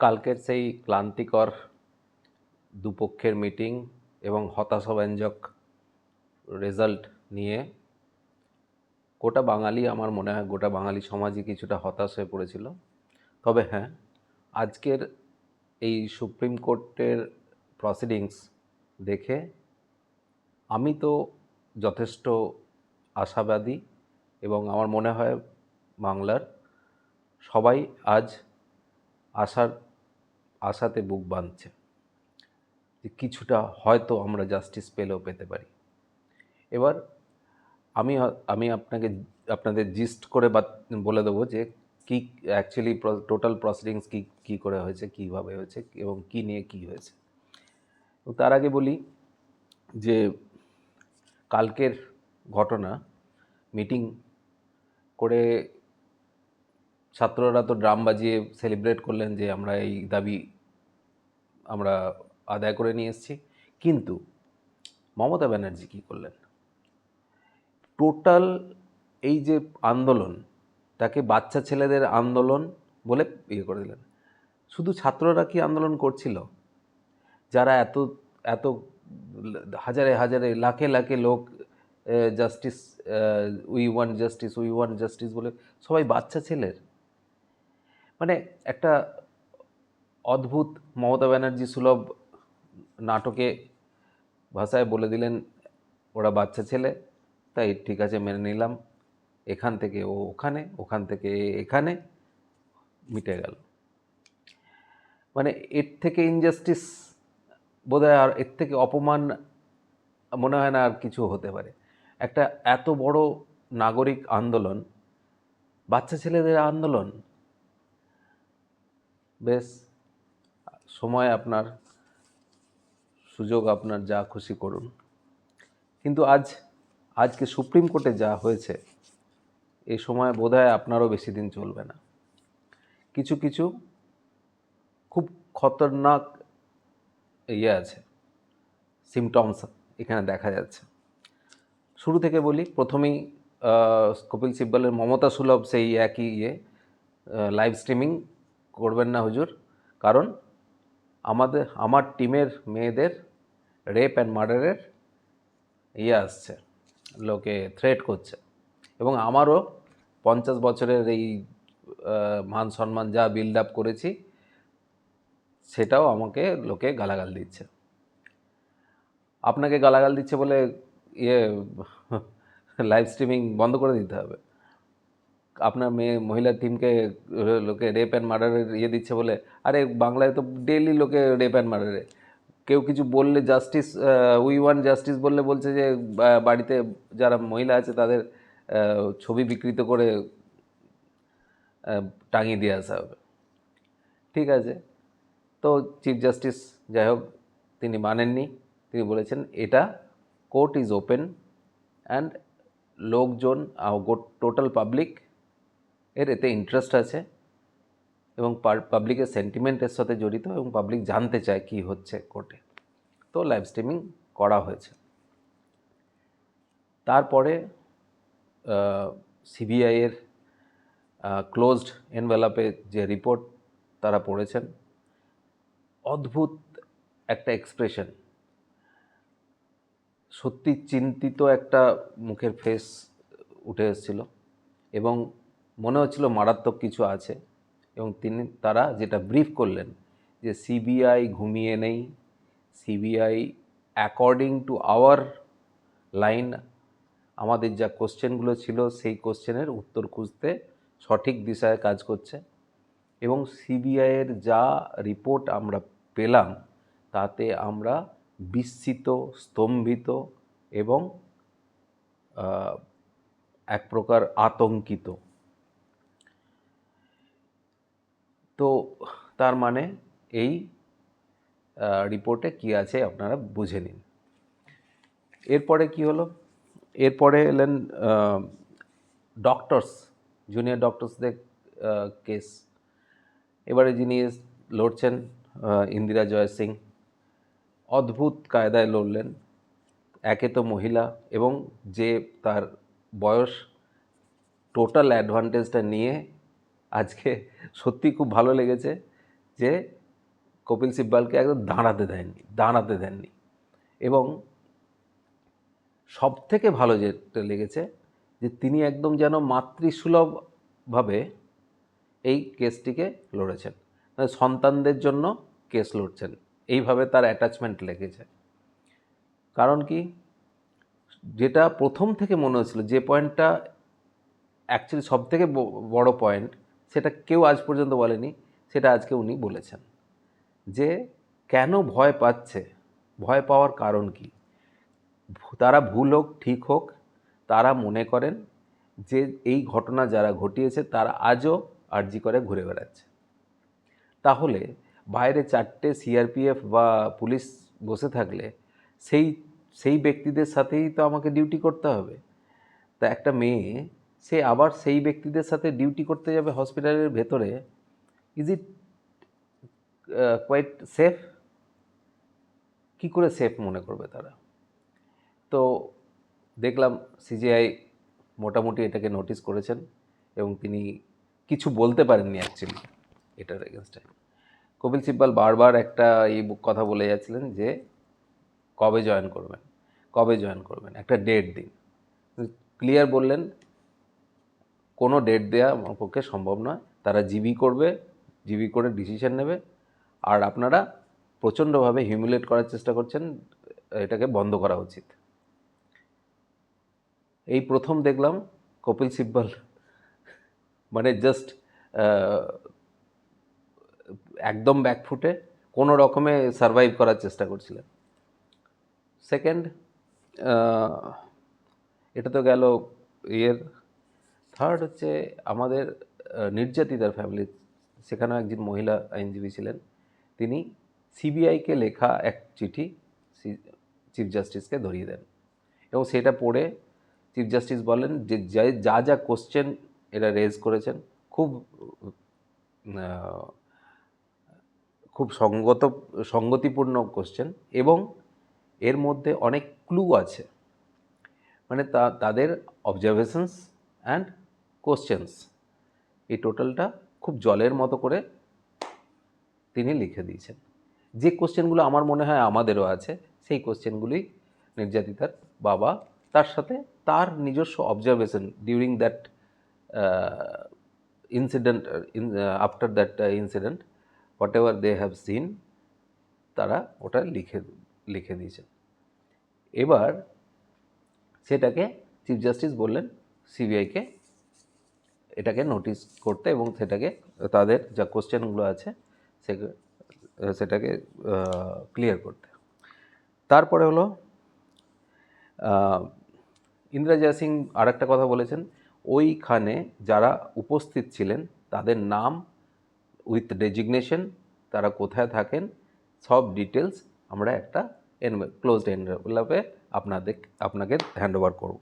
কালকের সেই ক্লান্তিকর দুপক্ষের মিটিং এবং হতাশাব্যঞ্জক রেজাল্ট নিয়ে গোটা বাঙালি, আমার মনে হয় গোটা বাঙালি সমাজই কিছুটা হতাশ হয়ে পড়েছিল। তবে হ্যাঁ, আজকের এই সুপ্রিম কোর্টের প্রসিডিংস দেখে আমি তো যথেষ্ট আশাবাদী এবং আমার মনে হয় বাংলার সবাই আজ আশাতে বুক বাঁধছে যে কিছুটা হয়তো আমরা জাস্টিস পেলেও পেতে পারি। এবার আমি আমি আপনাদের জিস্ট করে বলে দেবো যে কি অ্যাকচুয়ালি টোটাল প্রসিডিংস কি করে হয়েছে, কিভাবে হয়েছে এবং কি নিয়ে কি হয়েছে। তো তার আগে বলি যে কালকের ঘটনা, মিটিং করে ছাত্ররা তো ড্রাম বাজিয়ে সেলিব্রেট করলেন যে আমরা এই দাবি আমরা আদায় করে নিয়ে এসেছি। কিন্তু মমতা ব্যানার্জি কী করলেন? টোটাল এই যে আন্দোলন, তাকে বাচ্চা ছেলেদের আন্দোলন বলে করে দিলেন। শুধু ছাত্ররা কি আন্দোলন করছিল? যারা এত এত হাজারে হাজারে লাখে লাখে লোক justice, we want justice, we want justice বলে সবাই বাচ্চা ছেলের, মানে একটা অদ্ভুত মমতা ব্যানার্জি সুলভ নাটকে ভাষায় বলে দিলেন ওরা বাচ্চা ছেলে, তাই ঠিক আছে মেনে নিলাম, এখান থেকে ও ওখানে, ওখান থেকে এখানে, মিটে গেল। মানে এর থেকে ইনজাস্টিস বোধহয় আর এর থেকে অপমান মনে হয় না আর কিছু হতে পারে। একটা এত বড় নাগরিক আন্দোলন, বাচ্চা ছেলেদের আন্দোলন, বেশ সময় আপনার, সুযোগ আপনার, যা খুশি করুন। কিন্তু আজকে সুপ্রিম কোর্টে যা হয়েছে, এই সময় বোধহয় আপনারও বেশি দিন চলবে না। কিছু কিছু খুব খতরনাক আছে, সিমটমস এখানে দেখা যাচ্ছে। শুরু থেকে বলি, প্রথমেই কপিল সিব্বলের মমতা সুলভ সেই একই লাইভ স্ট্রিমিং করবেন না হুজুর, কারণ আমার টিমের মেয়েদের রেপ অ্যান্ড মার্ডারের আসছে, লোকে থ্রেট করছে, এবং আমারও 50 বছরের এই মান সম্মান যা বিল্ড আপ করেছি সেটাও আমাকে লোকে গালাগাল দিচ্ছে। আপনাকে গালাগাল দিচ্ছে বলে লাইভ স্ট্রিমিং বন্ধ করে দিতে হবে? আপনার মহিলা টিমকে লোকে রেপ অ্যান্ড মার্ডারের দিচ্ছে বলে? আরে বাংলায় তো ডেইলি লোকে রেপ অ্যান্ড মার্ডারে, কেউ কিছু বললে জাস্টিস, উই ওয়ান্ট জাস্টিস বললে বলছে যে বাড়িতে যারা মহিলা আছে তাদের ছবি বিকৃত করে টাঙিয়ে দিয়ে আসা হবে। ঠিক আছে, তো চিফ জাস্টিস যাই হোক তিনি মানেননি। তিনি বলেছেন এটা কোর্ট ইজ ওপেন অ্যান্ড লোকজন, টোটাল পাবলিক এর এতে ইন্টারেস্ট আছে এবং পাবলিকের সেন্টিমেন্টের সাথে জড়িত এবং পাবলিক জানতে চায় কি হচ্ছে কোর্টে, তো লাইভ স্ট্রিমিং করা হয়েছে। তারপরে সিবিআইয়ের ক্লোজড এনভেলপে যে রিপোর্ট তারা পড়েছেন, অদ্ভুত একটা এক্সপ্রেশন, সত্যি চিন্তিত একটা মুখের ফেস উঠে এসেছিল এবং মনে হচ্ছিল মারাত্মক কিছু আছে। এবং তারা যেটা ব্রিফ করলেন যে সিবিআই ঘুমিয়ে নেই, CBI according to our line, আমাদের যা কোশ্চেনগুলো ছিল সেই কোশ্চেনের উত্তর খুঁজতে সঠিক দিশায় কাজ করছে, এবং সিবিআইয়ের যা রিপোর্ট আমরা পেলাম তাতে আমরা বিস্মিত, স্তম্ভিত এবং এক প্রকার আতঙ্কিত। তো তার মানে এই রিপোর্টে কি আছে আপনারা বুঝে নিন। এরপরে কি হলো? এরপরে এলেন ডক্টরস, জুনিয়র ডক্টরসদের কেস। এবারে যিনি লড়ছেন ইন্দিরা জয় সিং, অদ্ভুত কায়দায় লড়লেন। একে তো মহিলা এবং যে তার বয়স, টোটাল অ্যাডভান্টেজটা নিয়ে আজকে সত্যি খুব ভালো লেগেছে যে কপিল সিব্বালকে একদম দাঁড়াতে দেননি। এবং সব থেকে ভালো যেটা লেগেছে যে তিনি একদম যেন মাতৃসুলভভাবে এই কেসটিকে লড়েছেন, মানে সন্তানদের জন্য কেস লড়ছেন, এইভাবে তার অ্যাটাচমেন্ট লেগেছে। কারণ কি, যেটা প্রথম থেকে মনে হচ্ছিল, যে পয়েন্টটা অ্যাকচুয়ালি সব থেকে বড় পয়েন্ট, সেটা কেউ আজ পর্যন্ত বলেনি, সেটা আজকে উনি বলেছেন যে কেন ভয় পাচ্ছে, ভয় পাওয়ার কারণ কি। তারা ভুল হোক ঠিক হোক, তারা মনে করেন যে এই ঘটনা যারা ঘটিয়েছে তারা আজও আরজি করে ঘুরে বেড়াচ্ছে। তাহলে বাইরে 4টে সিআরপিএফ বা পুলিশ বসে থাকলে সেই সেই ব্যক্তিদের সাথেই তো আমাকে ডিউটি করতে হবে। তা একটা মেয়ে সে আবার সেই ব্যক্তিদের সাথে ডিউটি করতে যাবে হসপিটালের ভেতরে, ইজ ইট কোয়াইট সেফ? কী করে সেফ মনে করবে তারা? তো দেখলাম সিজিআই মোটামুটি এটাকে নোটিস করেছেন এবং তিনি কিছু বলতে পারেননি অ্যাকচুয়ালি এটার এগেনস্টে। কপিল সিব্বাল বারবার একটা এই কথা বলে যাচ্ছিলেন যে কবে জয়েন করবেন, একটা ডেট দিন। ক্লিয়ার বললেন কোনো ডেট দেওয়া আমার পক্ষে সম্ভব নয়, তারা জিবি করে ডিসিশন নেবে, আর আপনারা প্রচণ্ডভাবে হিউমিলেট করার চেষ্টা করছেন, এটাকে বন্ধ করা উচিত। এই প্রথম দেখলাম কপিল সিব্বাল মানে জাস্ট একদম ব্যাকফুটে কোনো রকমে সারভাইভ করার চেষ্টা করছিলেন। সেকেন্ড, এটা তো গেল থার্ড হচ্ছে আমাদের নির্যাতিতার ফ্যামিলি, সেখানেও একজন মহিলা আইনজীবী ছিলেন, তিনি সিবিআইকে লেখা এক চিঠি চিফ জাস্টিসকে ধরিয়ে দেন এবং সেটা পড়ে চিফ জাস্টিস বলেন যে যা কোশ্চেন এরা রেজ করেছেন খুব সঙ্গতিপূর্ণ কোশ্চেন এবং এর মধ্যে অনেক ক্লু আছে, মানে তাদের অবজারভেশনস অ্যান্ড কোশ্চেন্স, এই টোটালটা খুব জলের মতো করে তিনি লিখে দিয়েছেন। যে কোশ্চেনগুলো আমার মনে হয় আমাদেরও আছে, সেই কোশ্চেনগুলি নির্যাতিতার বাবা তার সাথে তার নিজস্ব observation during that incident, after that incident, whatever they have seen, তারা ওটা লিখে দিয়েছেন। এবার সেটাকে চিফ জাস্টিস বললেন সিবিআইকে এটাকে নোটিস করতে এবং সেটাকে তাদের যা কোশ্চেনগুলো আছে সেটাকে ক্লিয়ার করতে। তারপরে হলো ইন্দিরা জয়সিং আর একটা কথা বলেছেন, ওইখানে যারা উপস্থিত ছিলেন তাদের নাম উইথ ডেজিগনেশন, তারা কোথায় থাকেন, সব ডিটেলস আমরা একটা ক্লোজড এনভেলপে আপনাকে হ্যান্ড ওভার করব।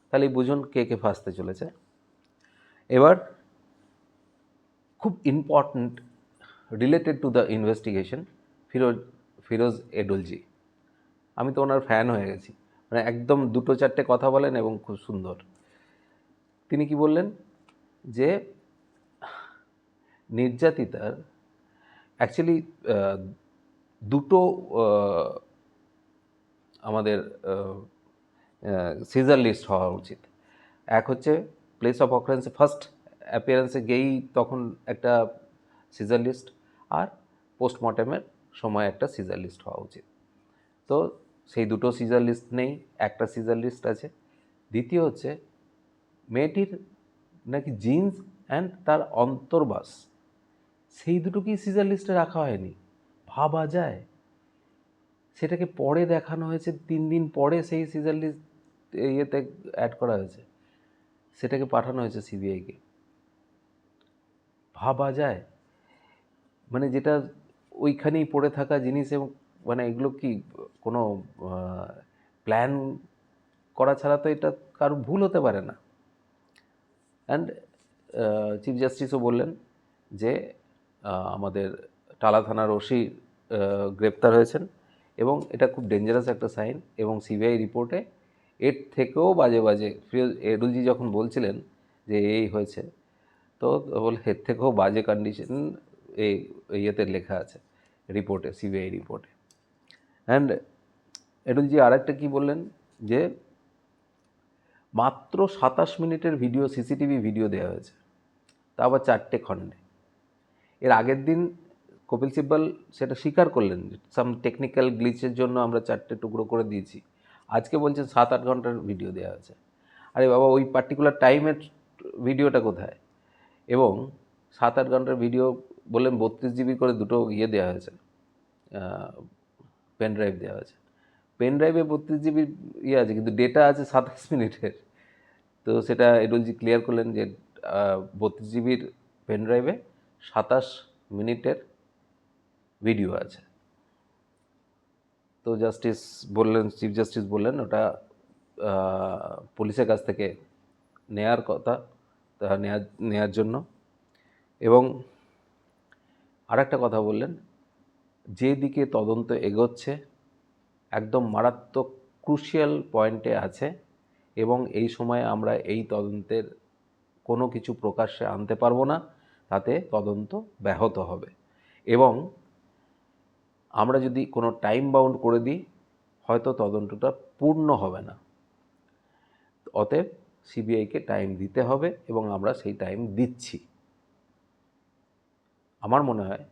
তাহলে বুঝুন কে কে ফাঁসতে চলেছে। এবার খুব important related to the investigation, Firoz Edulji. আমি তো ওনার ফ্যান হয়ে গেছি, মানে একদম 2-4টে কথা বলেন এবং খুব সুন্দর। তিনি কি বললেন যে নির্যাতিতার অ্যাকচুয়ালি দুটো আমাদের সিজার লিস্ট হওয়া উচিত। এক হচ্ছে প্লেস অফ অকারেন্সে ফার্স্ট অ্যাপিয়ারেন্সে গেয়েই তখন একটা সিজার লিস্ট, আর পোস্টমর্টেমের সময় একটা সিজার লিস্ট হওয়া উচিত। তো সেই দুটো সিজার লিস্ট নেই, একটা সিজার লিস্ট আছে। দ্বিতীয় হচ্ছে মেয়েটির নাকি জিন্স অ্যান্ড তার অন্তর্বাস, সেই দুটোকেই সিজার লিস্টে রাখা হয়নি। ভাবা যায়, সেটাকে পরে দেখানো হয়েছে 3 দিন পরে, সেই সিজার লিস্ট ইয়েতে অ্যাড করা হয়েছে, সেটাকে পাঠানো হয়েছে সিবিআইকে। ভাবা যায়, মানে যেটা ওইখানেই পড়ে থাকা জিনিস, এবং মানে এগুলো কি কোনো প্ল্যান করা ছাড়া তো এটা কারো ভুল হতে পারে না। অ্যান্ড চিফ জাস্টিসও বললেন যে আমাদের টালা থানার ওসি গ্রেপ্তার হয়েছেন এবং এটা খুব ডেঞ্জারাস একটা সাইন, এবং সিবিআই রিপোর্টে এর থেকেও বাজে ফিরোজ এডুলজি যখন বলছিলেন যে এই হয়েছে, তো বলে এর থেকেও বাজে কন্ডিশন এই ইয়েতে লেখা আছে রিপোর্টে, সিবিআই রিপোর্টে। অ্যান্ড অ্যাটর্নি আরেকটা কি বললেন যে মাত্র 27 মিনিটের ভিডিও, সিসিটিভি ভিডিও দেওয়া হয়েছে, তা আবার 4টে খণ্ডে। এর আগের দিন কপিল সিব্বল সেটা স্বীকার করলেন, সাম টেকনিক্যাল গ্লিচের জন্য আমরা 4টে টুকরো করে দিয়েছি। আজকে বলছেন 7-8 ঘন্টার ভিডিও দেওয়া হয়েছে। আরে বাবা, ওই পার্টিকুলার টাইমের ভিডিওটা কোথায়? এবং 7-8 ঘন্টার ভিডিও বললেন 32 জিবি করে দুটো ইয়ে দেওয়া হয়েছে, পেন ড্রাইভ দেওয়া হয়েছে। পেন ড্রাইভে 32 জিবি ইয়ে আছে, কিন্তু ডেটা আছে 27 মিনিটের। তো সেটা এডলজি ক্লিয়ার করলেন যে 32 জিবির পেন ড্রাইভে 27 মিনিটের ভিডিও আছে। তো জাস্টিস বললেন, চিফ জাস্টিস বললেন ওটা পুলিশের কাছ থেকে নেয়ার কথা, তা নেয়ার জন্য। এবং আরেকটা কথা বললেন, যেদিকে তদন্ত এগোচ্ছে একদম মারাত্মক ক্রুশিয়াল পয়েন্টে আছে, এবং এই সময়ে আমরা এই তদন্তের কোনো কিছু প্রকাশ্যে আনতে পারবো না, তাতে তদন্ত ব্যাহত হবে। এবং আমরা যদি কোনো টাইম বাউন্ড করে দিই, হয়তো তদন্তটা পূর্ণ হবে না। অতএব সিবিআইকে টাইম দিতে হবে, এবং আমরা সেই টাইম দিচ্ছি। আমার মনে হয়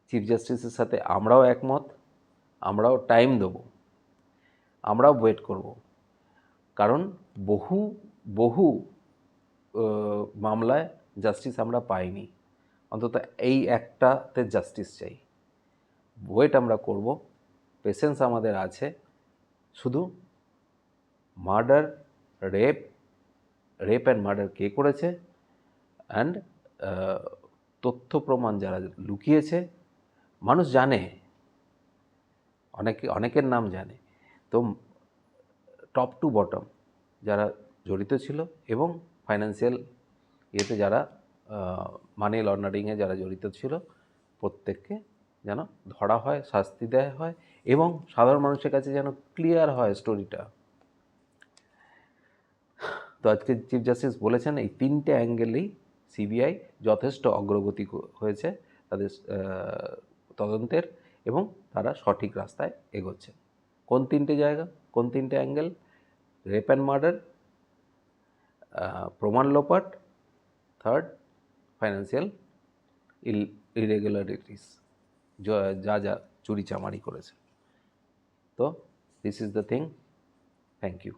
চিফ জাস্টিসের সাথে আমরাও একমত, আমরাও টাইম দেব, আমরাও ওয়েট করব। কারণ বহু বহু মামলায় জাস্টিস আমরা পাইনি, অন্তত এই একটাতে জাস্টিস চাই। ওয়েট আমরা করব, পেশেন্স আমাদের আছে। শুধু মার্ডার, রেপ অ্যান্ড মার্ডার কে করেছে, অ্যান্ড তথ্য প্রমাণ যারা লুকিয়েছে, মানুষ জানে, অনেকের নাম জানে। তো টপ টু বটম যারা জড়িত ছিল, এবং ফাইন্যান্সিয়াল ইয়েতে যারা মানি লন্ডারিংয়ে যারা জড়িত ছিল, প্রত্যেককে যেন ধরা হয়, শাস্তি দেওয়া হয়, এবং সাধারণ মানুষের কাছে যেন ক্লিয়ার হয় স্টোরিটা। তো আজকে চিফ জাস্টিস বলেছেন এই 3টে অ্যাঙ্গেলেই সিবিআই যথেষ্ট অগ্রগতি হয়েছে তাদের তদন্তের, এবং তারা সঠিক রাস্তায় এগোচ্ছে। কোন 3টে জায়গা, কোন 3টে অ্যাঙ্গেল? রেপ অ্যান্ড মার্ডার, প্রমাণ লোপাট, থার্ড ফাইন্যান্সিয়াল ইরেগুলারিটিস, যা যা চুরি চামারি করেছে। তো this is the thing. Thank you.